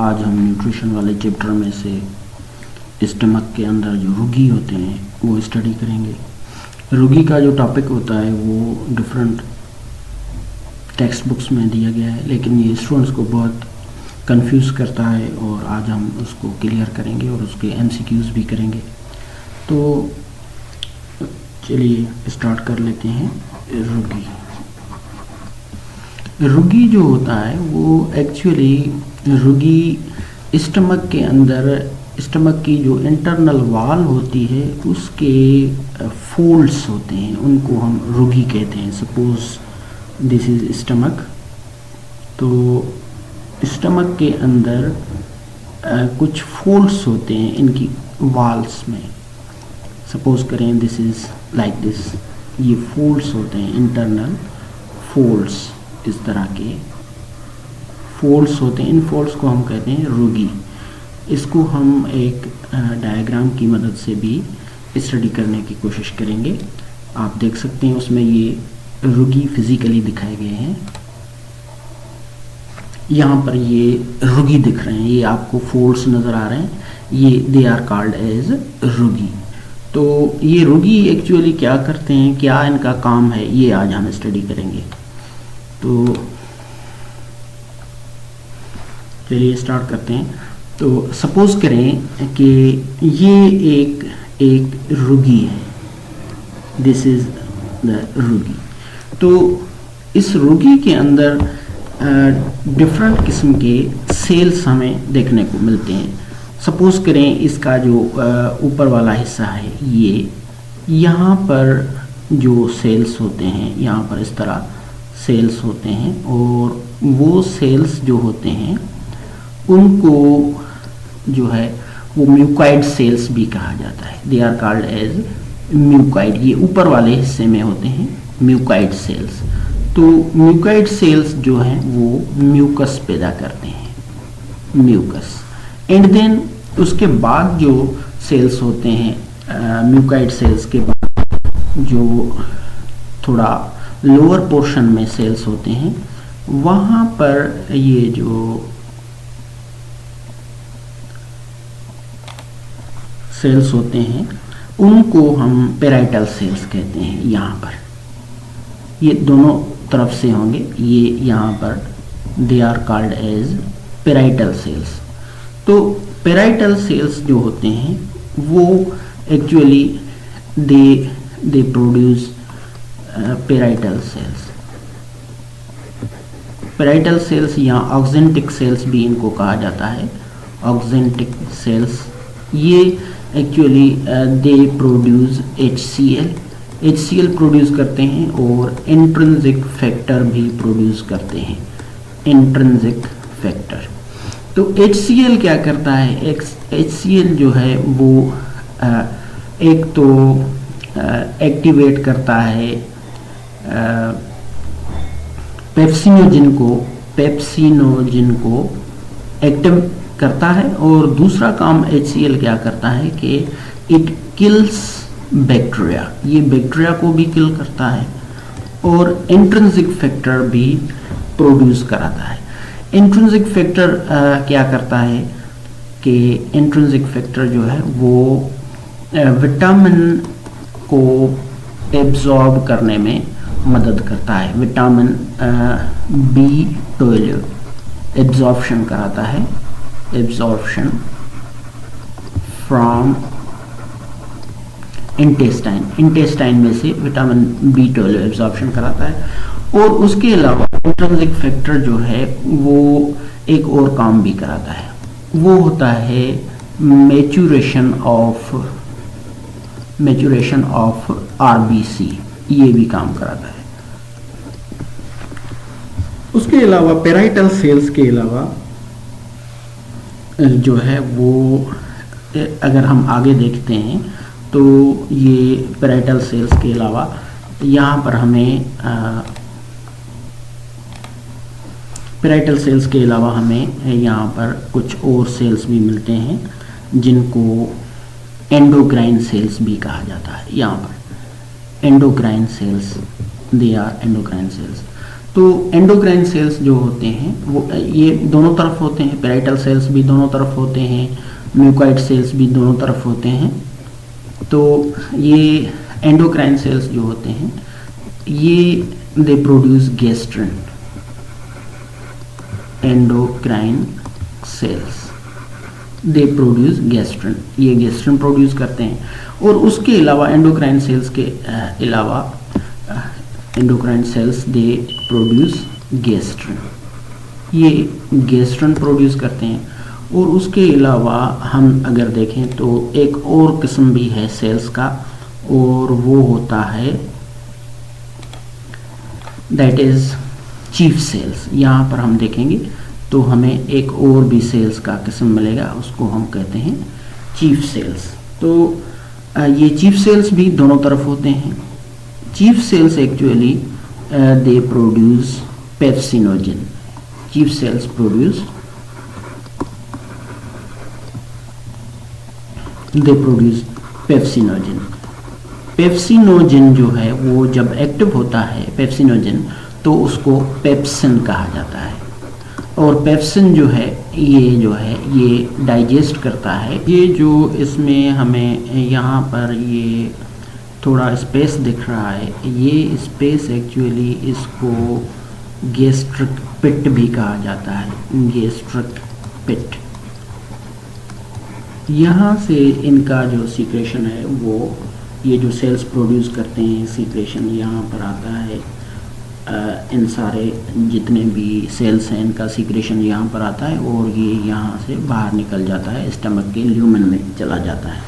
आज हम न्यूट्रिशन वाले चैप्टर में से स्टमक के अंदर जो रुगी होते हैं वो स्टडी करेंगे। रुगी का जो टॉपिक होता है वो डिफरेंट टेक्स्ट बुक्स में दिया गया है, लेकिन ये स्टूडेंट्स को बहुत कंफ्यूज करता है और आज हम उसको क्लियर करेंगे और उसके एमसीक्यूज भी करेंगे। तो चलिए स्टार्ट कर लेते हैं। रुगी जो होता है वो एक्चुअली रुगी स्टमक के अंदर, स्टमक की जो इंटरनल वॉल होती है उसके फोल्ड्स होते हैं, उनको हम रुगी कहते हैं। सपोज दिस इज स्टमक, तो स्टमक के अंदर कुछ फोल्ड्स होते हैं इनकी वॉल्स में। सपोज करें दिस इज लाइक दिस, ये फोल्ड्स होते हैं, इंटरनल फोल्ड्स, इस तरह के फोल्ड्स होते हैं। इन फोल्ड्स को हम कहते हैं रुगी। इसको हम एक डायग्राम की मदद से भी स्टडी करने की कोशिश करेंगे। आप देख सकते हैं उसमें ये रुगी फिजिकली दिखाए गए हैं। यहाँ पर ये रुगी दिख रहे हैं, ये आपको फोल्ड्स नज़र आ रहे हैं, ये दे आर कॉल्ड एज रुगी। तो ये रुगी एक्चुअली क्या करते हैं, क्या इनका काम है, ये आज हम स्टडी करेंगे। तो चलिए स्टार्ट करते हैं। तो सपोज करें कि ये एक रुगी है, दिस इज द रुगी। तो इस रुगी के अंदर डिफरेंट किस्म के सेल्स हमें देखने को मिलते हैं। सपोज करें इसका जो ऊपर वाला हिस्सा है, ये यहाँ पर जो सेल्स होते हैं, यहाँ पर इस तरह सेल्स होते हैं, और वो सेल्स जो होते हैं उनको जो है वो म्यूकॉइड सेल्स भी कहा जाता है। They are called as mucoid. ये ऊपर वाले हिस्से में होते हैं म्यूकॉइड सेल्स। तो म्यूकॉइड सेल्स जो हैं वो म्यूकस पैदा करते हैं, म्यूकस। एंड देन उसके बाद जो सेल्स होते हैं म्यूकॉइड सेल्स के बाद जो थोड़ा लोअर पोर्शन में सेल्स होते हैं, वहाँ पर ये जो सेल्स होते हैं उनको हम पेराइटल सेल्स कहते हैं। यहाँ पर ये दोनों तरफ से होंगे, ये यहाँ पर they are called as parietal cells. तो पेराइटल सेल्स जो होते हैं वो actually they produce parietal cells. Parietal cells या ऑक्जेंटिक सेल्स भी इनको कहा जाता है, ऑक्जेंटिक सेल्स। ये actually they produce HCl produce करते हैं और इंट्रिंसिक फैक्टर भी प्रोड्यूस करते हैं, इंट्रिंसिक फैक्टर। तो HCl क्या करता है, HCl जो है वो एक तो एक्टिवेट करता है पेप्सिनोजिन को एक्टिव करता है, और दूसरा काम HCl क्या करता है कि इट किल्स बैक्टीरिया, ये बैक्टीरिया को भी किल करता है और इंट्रिंसिक फैक्टर भी प्रोड्यूस कराता है। इंट्रिंसिक फैक्टर क्या करता है कि इंट्रिंसिक फैक्टर जो है वो विटामिन को एब्जॉर्ब करने में मदद करता है। विटामिन B12 एब्जॉर्प्शन कराता है, एब्जॉर्प्शन फ्रॉम इंटेस्टाइन में से विटामिन B12 एब्जॉर्प्शन कराता है। और उसके अलावा इंट्रिंसिक फैक्टर जो है वो एक और काम भी कराता है, वो होता है मैच्योरेशन ऑफ RBC, ये भी काम कराता है। उसके अलावा पेराइटल सेल्स के अलावा जो है वो अगर हम आगे देखते हैं तो ये पेराइटल सेल्स के अलावा यहाँ पर हमें पेराइटल सेल्स के अलावा हमें यहाँ पर कुछ और सेल्स भी मिलते हैं जिनको एंडोक्राइन सेल्स भी कहा जाता है। यहाँ पर endocrine cells, they are endocrine cells. तो एंडोक्राइन सेल्स जो होते हैं वो ये दोनों तरफ होते हैं, पैराइटल सेल्स भी दोनों तरफ होते हैं, म्यूकॉइड सेल्स भी दोनों तरफ होते हैं। तो ये एंडोक्राइन सेल्स जो होते हैं ये they produce gastrin. Endocrine cells they produce gastrin, ये गैस्ट्रिन प्रोड्यूस करते हैं। और उसके अलावा एंडोक्राइन सेल्स के अलावा endocrine cells they produce gastrin, ये गैस्ट्रिन प्रोड्यूस करते हैं। और उसके अलावा हम अगर देखें तो एक और किस्म भी है सेल्स का, और वो होता है दैट इज चीफ सेल्स। यहाँ पर हम देखेंगे तो हमें एक और भी सेल्स का किस्म मिलेगा, उसको हम कहते हैं चीफ सेल्स। तो ये चीफ सेल्स भी दोनों तरफ होते हैं। Chief cells actually they produce pepsinogen. Chief cells produce pepsinogen. Pepsinogen जो है वो जब एक्टिव होता है पेप्सिनोजन, तो उसको पेप्सिन कहा जाता है। और पेप्सिन जो है ये डाइजेस्ट करता है। ये जो इसमें हमें यहाँ पर ये थोड़ा स्पेस दिख रहा है, ये स्पेस एक्चुअली इसको गैस्ट्रिक पिट भी कहा जाता है। गैस्ट्रिक पिट, यहाँ से इनका जो सीक्रेशन है वो ये जो सेल्स प्रोड्यूस करते हैं सीक्रेशन यहाँ पर आता है। इन सारे जितने भी सेल्स हैं इनका सीक्रेशन यहाँ पर आता है और ये यहाँ से बाहर निकल जाता है, स्टमक के ल्यूमेन में चला जाता है।